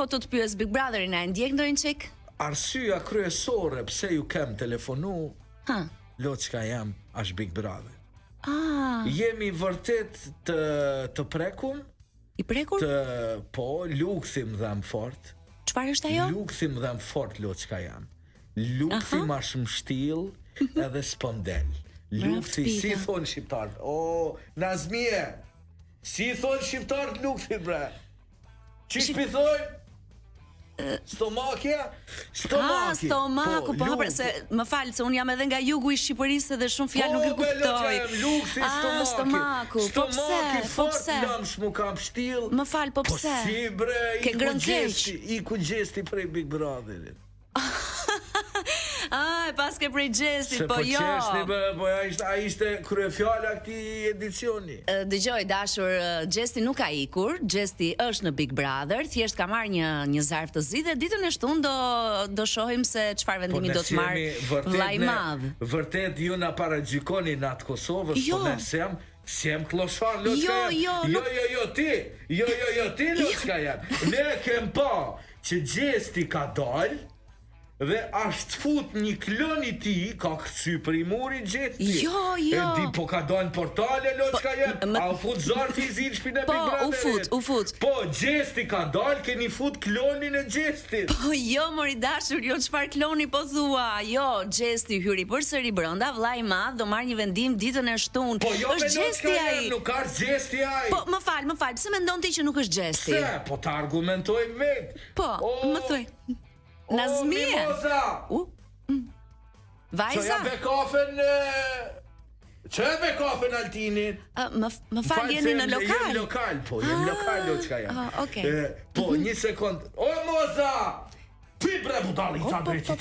të pyes Big Brotherin, a e ndjek ndonjë çik? Arsyeja kryesore pse ju kem telefonu, Ha. Loçka jam as Big Brother. Ah, Jemi vërtet të prekum, i prekur? po, luksi më dhem fort. Çfarë është ajo? Luksi më dhem fort, Loçka jam. Luksi ma shumë shtill edhe s'pëm del. Luksi, si thonë shqiptarët? O, Nazmije, si thonë shqiptarët luksit, bre? Qish pi thonë? Stomakja? Stomaku, po pra se më fal se un jam edhe nga jugu i Shqipërisë dhe shumë fjalë nuk e kuptoj. Luksi, stomaku. Po pse? Po pse? Më kam shtill. Më fal, po pse? Po si bre, ke ngrënë keq. I ku gjesti prej Big Brotherit. E pas ke prej gjestit, po jo. Po a ishte kryefjala këtij edicioni. Dëgjoj, dashur, Gjesti nuk ka ikur, Gjesti është në Big Brother, thjesht ka marrë një zarf të zi dhe ditën e shtunë do shohim se çfarë vendimi do të marrë vllai i madh. Vërtet ju na paragjykoni në atë Kosovës, po ne sem kloshar, Loçka. Ti Loçka jam. Ne kem pa që Gjesti ka dalë dhe ashtë fut një klon i ti, ka këthy për i muri Gjesti. Jo. E di, po ka do në portale, Loçka jem, a u fut zartë i zirë shpine Big Brotherit. U fut. Po, Gjesti ka dalë, keni fut klonin e Gjestit. Po, jo, mori dashur, jo, çfarë kloni po thua. Jo, Gjesti hyri përsëri brenda, vllai i madh do marrë një vendim ditën e shtunë. Po, jo, është Gjesti ai. Nuk ka Gjesti ai. Po, më fal, pse mendon ti që nuk është Gjesti? Pse? Po, ta argumentoj vetë. Po, më thuaj. Nazmije. Mimoza. Vajza. Që e be kafen Altinit? Më fal, jeni në lokal. Jem lokal, po, jem lokal, Loçka jam. Okej. Po, një sekund. O, Moza! Ty bre budali, ca drejti,